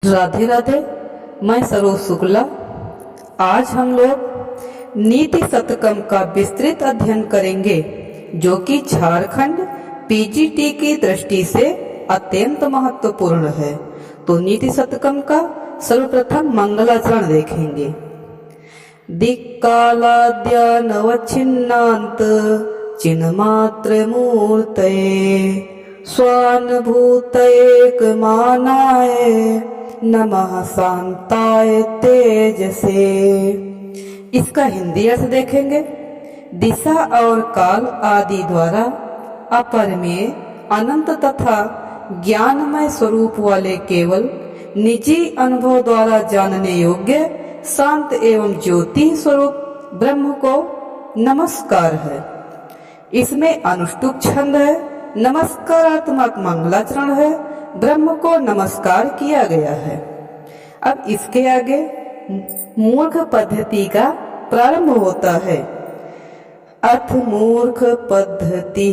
राधे राधे। मैं सरोज शुक्ला। आज हम लोग नीति शतकम का विस्तृत अध्ययन करेंगे, जो कि झारखंड पीजीटी की दृष्टि से अत्यंत महत्वपूर्ण है। तो नीति शतकम का सर्वप्रथम मंगलाचरण देखेंगे। दिक्कालाद्य नवच्छिन्नान्त चिन्मात्र मूर्तये स्वानुभूतैक मानाय नमः शांताय तेजसे। इसका हिंदी अर्थ देखेंगे। दिशा और काल आदि द्वारा अपरिमेय अनंत तथा ज्ञानमय स्वरूप वाले केवल निजी अनुभव द्वारा जानने योग्य शांत एवं ज्योति स्वरूप ब्रह्म को नमस्कार है। इसमें अनुष्टुप छंद है, नमस्कारात्मक मंगलाचरण है, ब्रह्म को नमस्कार किया गया है। अब इसके आगे मूर्ख पद्धति का प्रारंभ होता है। अथ मूर्ख पद्धति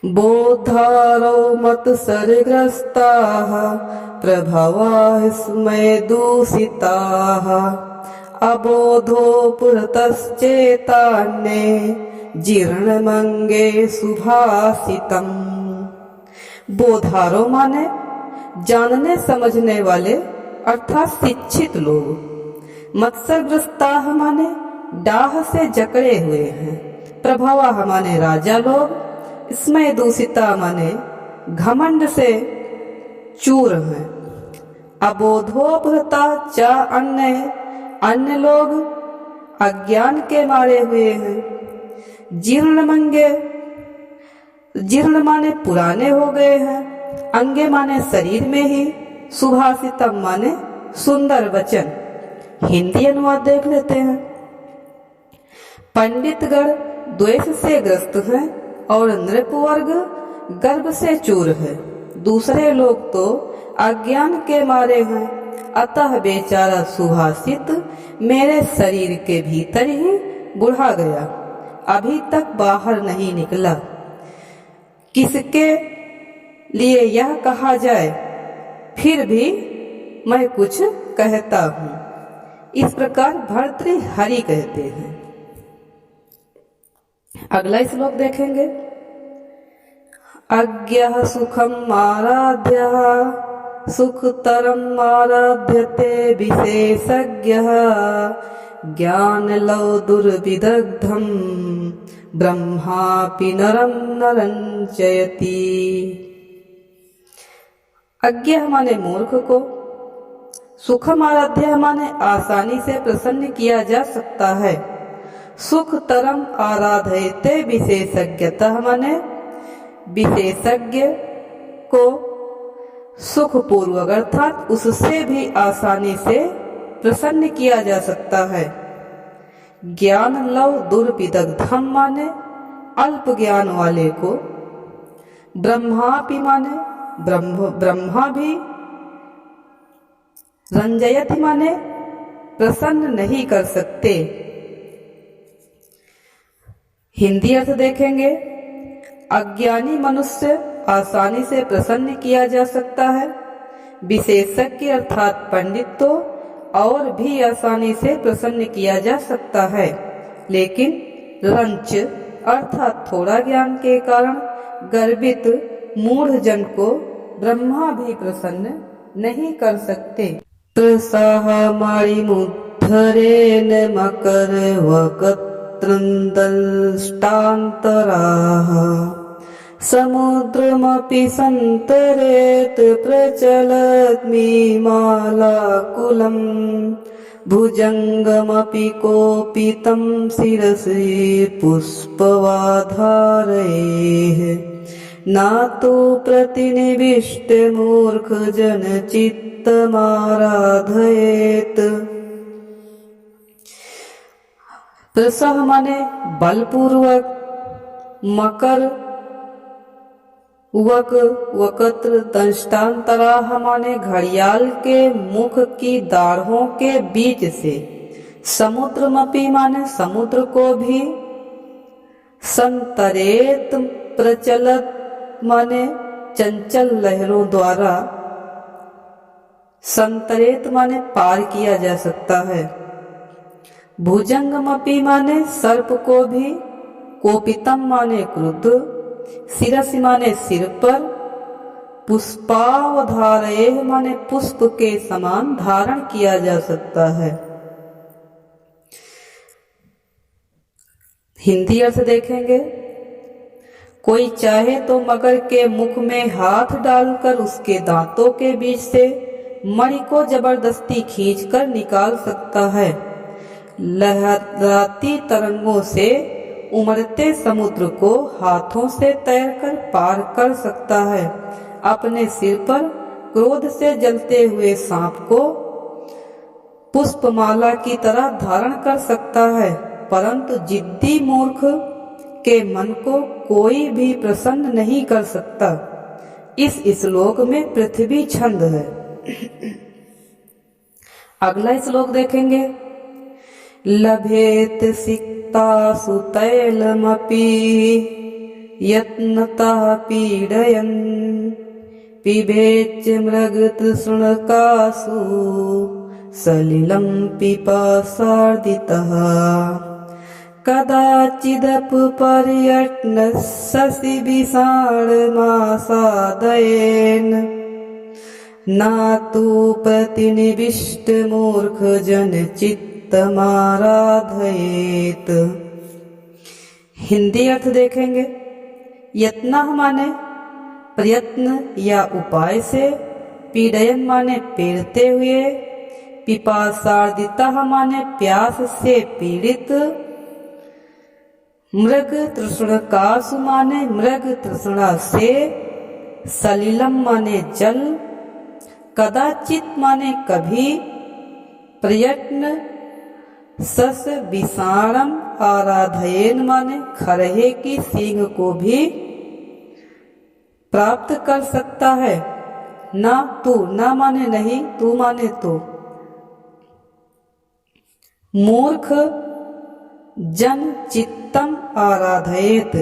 बोधारो मत सरग्रस्ता प्रभवा स्मय दूषिता अबोधो पुरतश्चेतान्ये जीर्णमंगे सुभाषितम। बोधारो माने जानने समझने वाले अर्थात शिक्षित लोग। मत्सरग्रस्ताः माने डाह से जकड़े हुए हैं। प्रभवाः माने राजा लोग। स्मय दूषिता माने घमंड से चूर हैं। अबोधोपहता च अन्य लोग अज्ञान के मारे हुए हैं। जीर्ण माने पुराने हो गए हैं। अंगे माने शरीर में ही। सुभाषितम माने सुंदर वचन। हिंदी अनुवाद देख लेते हैं। पंडितगण द्वेष से ग्रस्त हैं और नृपवर्ग गर्भ से चूर है। दूसरे लोग तो अज्ञान के मारे हैं। अतः बेचारा सुभाषित मेरे शरीर के भीतर ही बुढ़ा गया, अभी तक बाहर नहीं निकला। किसके लिए यह कहा जाए, फिर भी मैं कुछ कहता हूं। इस प्रकार भर्तृहरि कहते हैं। अगला श्लोक देखेंगे। अज्ञः सुखम आराध्यः सुखतरम आराध्यते विशेषज्ञः ज्ञानलौ दुर्विदग्धम ब्रह्मापि नरं नरंचयति। अज्ञ माने मूर्ख को, सुखम आराध्य माने आसानी से प्रसन्न किया जा सकता है। सुख तरम आराधयते विशेषज्ञतः माने विशेषज्ञ को सुख पूर्वक अर्थात उससे भी आसानी से प्रसन्न किया जा सकता है। ज्ञान लव दुर्विदग्धम माने अल्प ज्ञान वाले को। ब्रह्मापि माने ब्रह्मा भी। रंजयति माने प्रसन्न नहीं कर सकते। हिंदी अर्थ देखेंगे। अज्ञानी मनुष्य आसानी से प्रसन्न किया जा सकता है। विशेषज्ञ अर्थात पंडित तो और भी आसानी से प्रसन्न किया जा सकता है, लेकिन रंच अर्थात थोड़ा ज्ञान के कारण गर्वित मूढ़ जन को ब्रह्मा भी प्रसन्न नहीं कर सकते। त्रसः मणिमुद्धरेण मकर वक्त्रन्दष्टान्तराः समुद्रमपि सन्तरेत् प्रचलद्मीमालाकुलं भुजङ्गमपि कोपितं शिरसि पुष्पवाधारैः नातो प्रतिनिविष्टमूर्खजन चित्तमाराधयेत्। त्रसः माने बलपूर्वक, मकर वक्त्र दंष्टांतराह माने घड़ियाल के मुख की दाढ़ों के बीच से। समुद्रमपि माने समुद्र को भी। संतरेत प्रचलत माने चंचल लहरों द्वारा संतरेत माने पार किया जा सकता है। भुजंगमपि माने सर्प को भी, कोपितम माने क्रुद्ध, शिरसि माने सिर पर, पुष्पावधारेह माने पुष्प के समान धारण किया जा सकता है। हिंदी अर्थ देखेंगे। कोई चाहे तो मगर के मुख में हाथ डालकर उसके दांतों के बीच से मणि को जबरदस्ती खींचकर निकाल सकता है। लहराती तरंगों से उमड़ते समुद्र को हाथों से तैरकर पार कर सकता है। अपने सिर पर क्रोध से जलते हुए सांप को पुष्पमाला की तरह धारण कर सकता है। परंतु जिद्दी मूर्ख के मन को कोई भी प्रसन्न नहीं कर सकता। इस श्लोक में पृथ्वी छंद है। अगला श्लोक देखेंगे। लभेत सिक्तासु तैलमपि यत्नतः पीडयन् पिबेच्च मृगतृष्णकासु सलिलं पिपासार्दितः कदाचिदपपर्यटनस्सि विषाणमासादयेन नातोपतिनिविष्टमूर्खजनचित्तमाराधयेत्। हिंदी अर्थ देखेंगे। यत्न माने प्रयत्न या उपाय से, पीड़यन माने पीड़ते हुए, पिपासार्दिता माने प्यास से पीड़ित, मृग तृष्णकासु माने मृग तृष्णा से, सलिलम माने जल, कदाचित माने कभी, प्रयत्न सस विषाणम आराधयेन माने खरहे की सींग को भी प्राप्त कर सकता है। ना तू, ना माने नहीं, तू माने तो। मूर्ख जन चित्तम आराधयेत,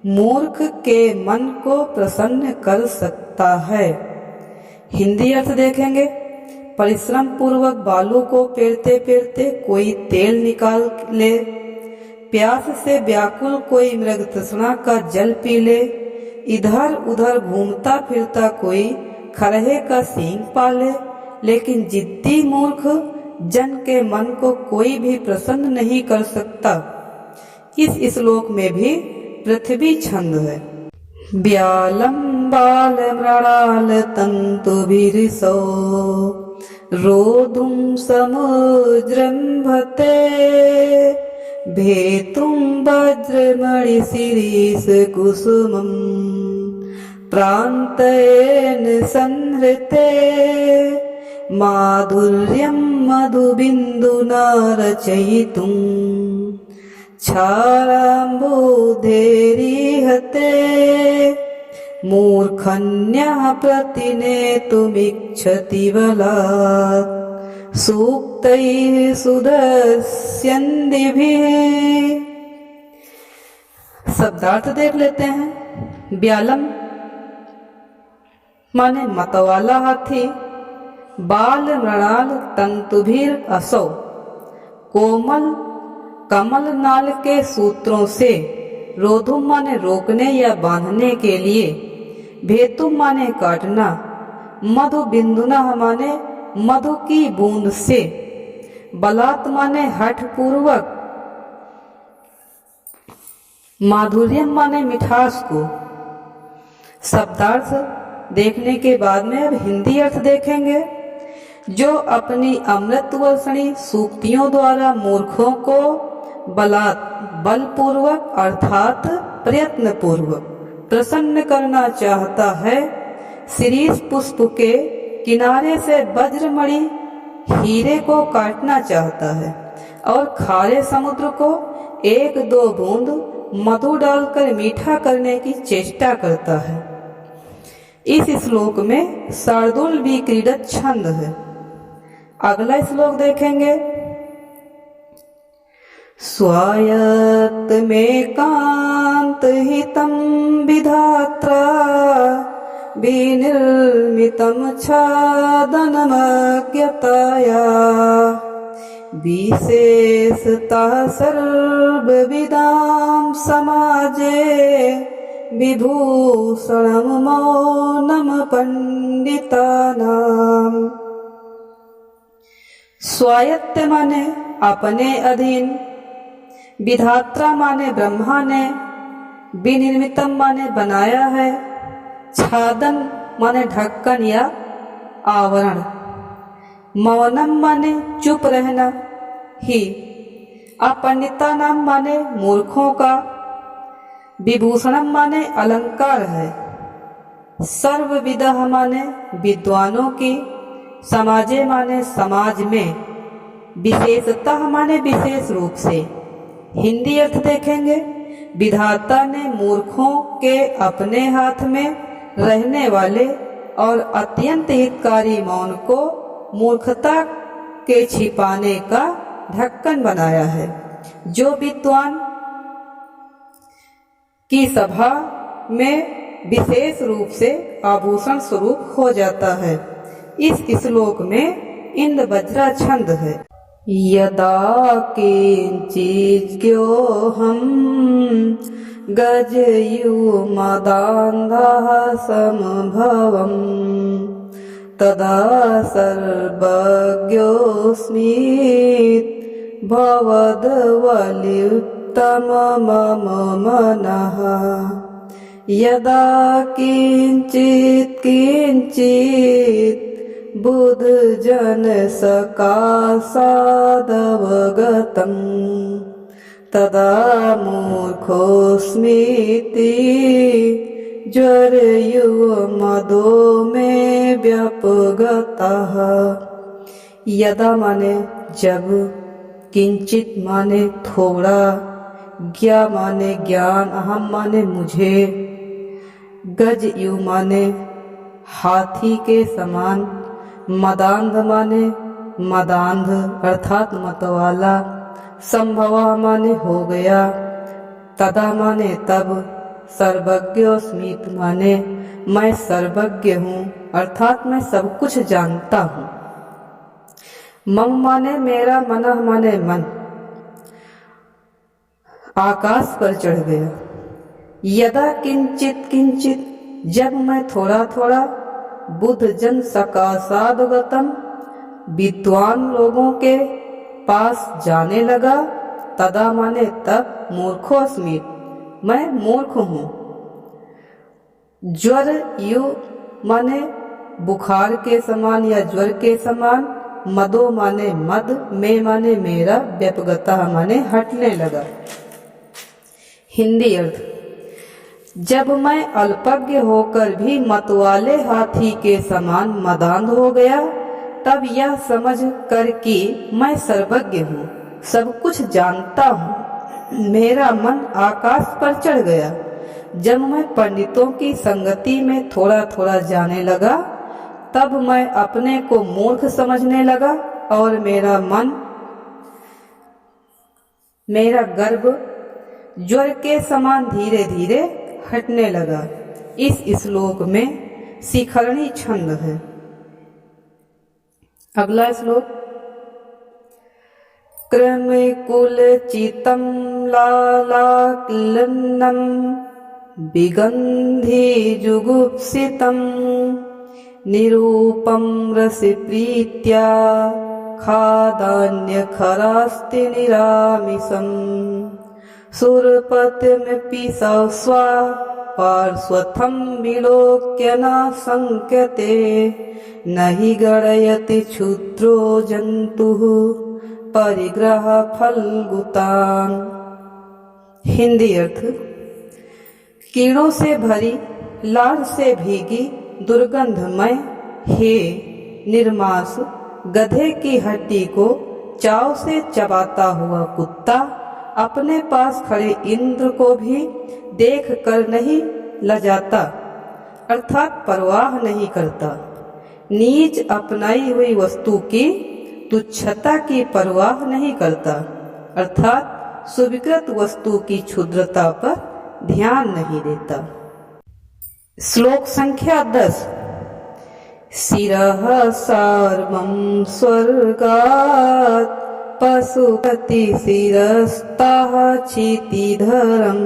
मूर्ख के मन को प्रसन्न कर सकता है। हिंदी अर्थ देखेंगे। परिश्रम पूर्वक बालू को पेरते पेरते कोई तेल निकाल ले, प्यास से व्याकुल कोई मृग तृष्णा का जल पी ले, इधर उधर घूमता फिरता कोई खरहे का सींग पाले, लेकिन जिद्दी मूर्ख जन के मन को कोई भी प्रसन्न नहीं कर सकता। इस श्लोक में भी पृथ्वी छंद है। व्यालम बाल मृणाल तंतुभिरिसौ रोधुम समुद्रम्भते भेतुम वज्रमणिशिरीष कुसुमं प्रान्तयेन संहृते माधुर्यं मधुबिन्दुना रचयितुं क्षाराम्बुधेरिहते मूर्खन्यः प्रतिनेतुमिच्छति बलात् सूक्तैः सुदस्यन्दिभिः। शब्दार्थ देख लेते हैं। व्यालम माने मतवाला हाथी, बाल मृणाल तंतुभिर असौ कोमल कमल नाल के सूत्रों से, रोधुम माने रोकने या बांधने के लिए, भेतुम माने काटना, मधु बिंदुना माने मधु की बूंद से, बलात् माने हठ पूर्वक, माधुर्यम माने मिठास को। शब्दार्थ देखने के बाद में अब हिंदी अर्थ देखेंगे। जो अपनी अमृत वर्षणी सूक्तियों द्वारा मूर्खों को बलपूर्वक अर्थात प्रयत्न पूर्वक प्रसन्न करना चाहता है, शिरीष पुष्प के किनारे से वज्रमणि हीरे को काटना चाहता है और खारे समुद्र को एक दो बूंद मधु डालकर मीठा करने की चेष्टा करता है। इस श्लोक में शार्दूल भी क्रीडत छंद है। अगला श्लोक देखेंगे। स्वायत्त में कांत हितम विधात्रा विनिर्मितं छादनमज्ञताया विशेषतः सर्वविदां समाजे विभूषणं मौनं पंडितानां। स्वायत्त माने अपने अधीन, विधात्रा माने ब्रह्मा ने, विनिर्मितम माने बनाया है, छादन माने ढक्कन या आवरण, मौनम माने चुप रहना ही, अपंडिता नाम माने मूर्खों का, विभूषणम माने अलंकार है, सर्वविदः माने विद्वानों की, समाजे माने समाज में, विशेषतः माने विशेष रूप से। हिंदी अर्थ देखेंगे, विधाता ने मूर्खों के अपने हाथ में रहने वाले और अत्यंत हितकारी मौन को मूर्खता के छिपाने का ढक्कन बनाया है, जो विद्वान की सभा में विशेष रूप से आभूषण स्वरूप हो जाता है। इस श्लोक में इंद्र वज्रा छंद है। यदा किंचिज्ञोऽहं गजयुमदान्धः समभवम् तदा सर्वज्ञोऽस्मीति भवद्वलिप्तं मम मनः। यदा किंचित् बुद्धजन सकाशादवगतं तदा मूर्खोऽस्मीति ज्वरयुमदो मे व्यपगतः। यदा माने जब, किंचित माने थोड़ा, ज्ञा माने ज्ञान, अहम माने मुझे, गज यु माने हाथी के समान, मदांध माने मदांध अर्थात मतवाला, संभवा माने हो गया, तदा माने तब, सर्वज्ञोऽस्मीति माने मैं सर्वज्ञ हूँ अर्थात मैं सब कुछ जानता हूँ। मम माने मेरा, मनः माने मन, आकाश पर चढ़ गया। यदा किंचित किंचित जब मैं थोड़ा थोड़ा, बुद्ध जन सकाशादगतम विद्वान लोगों के पास जाने लगा, तदा माने तब, मूर्खोऽस्मीति मैं मूर्ख हूँ। ज्वर यु माने बुखार के समान या ज्वर के समान, मदो माने मद, में माने मेरा, व्यपगता माने हटने लगा। हिंदी अर्थ, जब मैं अल्पज्ञ होकर भी मतवाले हाथी के समान मदांध हो गया, तब यह समझ कर कि मैं सर्वज्ञ हूँ, सब कुछ जानता हूँ, मेरा मन आकाश पर चढ़ गया। जब मैं पंडितों की संगति में थोड़ा थोड़ा जाने लगा, तब मैं अपने को मूर्ख समझने लगा और मेरा गर्भ ज्वर के समान धीरे धीरे हटने लगा। इस श्लोक में शिखरणी छंद है। अगला श्लोक, कृमिकुलचितं लालाक्लिन्नं विगन्धिजुगुप्सितं निरूपं रसप्रीत्या खादान्यखरास्ति निरामिषम् सुरपतिमपि सस्वा पार्श्वथं विलोक्य न शङ्क्यते न हि गणयति क्षुद्रो जन्तुः परिग्रह फलगुतान्। हिंदी अर्थ, कीड़ों से भरी, लार से भीगी, दुर्गंधमय, हे निर्मास गधे की हड्डी को चाव से चबाता हुआ कुत्ता अपने पास खड़े इंद्र को भी देख कर नहीं लजाता अर्थात परवाह नहीं करता। नीच अपनाई हुई वस्तु की तुच्छता की परवाह नहीं करता अर्थात स्वीकृत वस्तु की क्षुद्रता पर ध्यान नहीं देता। श्लोक संख्या 10। शिरः सर्वं स्वर्गात् पशुपति शिरस्ताः क्षितिधरम्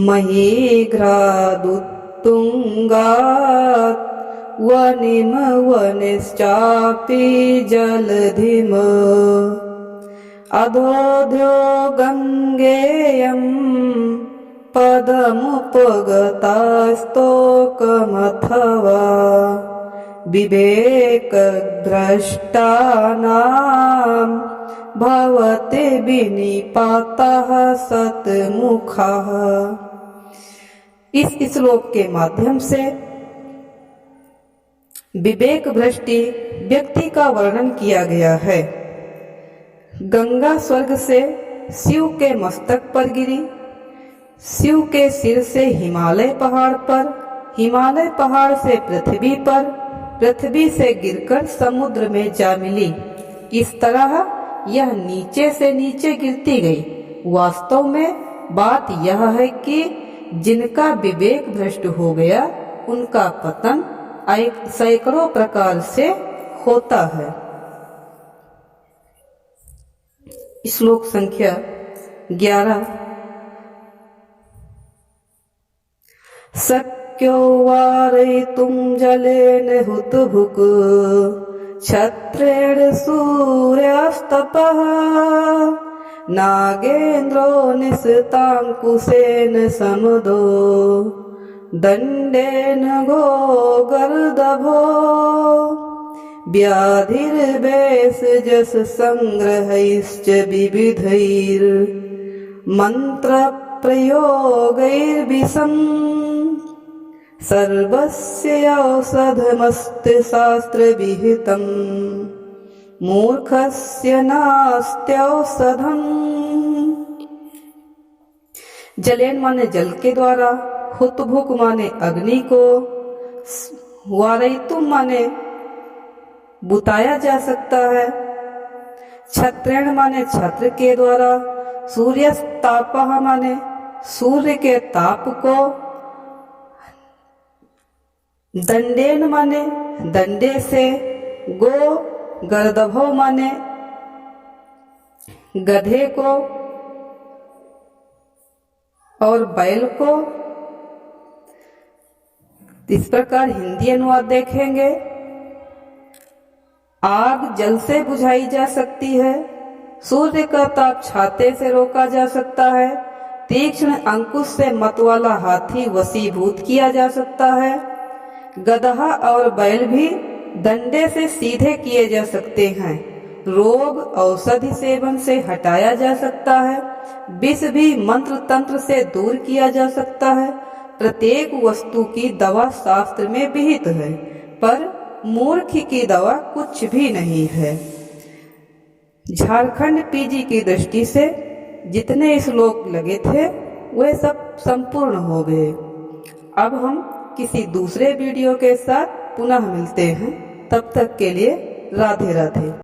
महीघ्रादुत्तुङ्गात् वनिश्चापि जलधिम अधोध्यो गङ्गेयम् पदमुपगतास्तोकमथवा विवेकभ्रष्टानां भवते विनिपाताः सतमुखाः। इस श्लोक के माध्यम से विवेक भ्रष्टि व्यक्ति का वर्णन किया गया है। गंगा स्वर्ग से शिव के मस्तक पर गिरी, शिव के सिर से हिमालय पहाड़ पर, हिमालय पहाड़ से पृथ्वी पर, पृथ्वी से गिरकर समुद्र में जा मिली। इस तरह यह नीचे से नीचे गिरती गई। वास्तव में बात यह है कि जिनका विवेक भ्रष्ट हो गया उनका पतन सैकड़ों प्रकार से होता है। श्लोक संख्या 11। शक्यो वारयितुं जलेन हुतभुक् क्षत्रेण सूर्यास्तपः नागेन्द्रो निशताङ्कुशेन समदो दण्डेन गोगर्दभो व्याधिर्वेषजस संग्रहैश्च विविधैर्मन्त्रप्रयोगैर्विषम् सर्वस्य औषधमस्ति शास्त्रविहितम् मूर्खस्य नास्त्यौषधम्। जलेन माने जल के द्वारा, हुतभुक माने अग्नि को, वारयितुम माने बुताया जा सकता है, छत्रेण माने छत्र के द्वारा, सूर्यस्तापः माने सूर्य के ताप को, दंडेन माने दंडे से, गो गर्दभो माने गधे को और बैल को। इस प्रकार हिंदी अनुवाद देखेंगे। आग जल से बुझाई जा सकती है, सूर्य का ताप छाते से रोका जा सकता है, तीक्ष्ण अंकुश से मतवाला हाथी वशीभूत किया जा सकता है, गदहा और बैल भी डंडे से सीधे किए जा सकते हैं, रोग औषधि सेवन से हटाया जा सकता है, विष भी मंत्र तंत्र से दूर किया जा सकता है। प्रत्येक वस्तु की दवा शास्त्र में विहित है, पर मूर्ख की दवा कुछ भी नहीं है। झारखंड पीजी की दृष्टि से जितने श्लोक लगे थे वे सब संपूर्ण हो गए। अब हम किसी दूसरे वीडियो के साथ पुनः मिलते हैं। तब तक के लिए राधे राधे।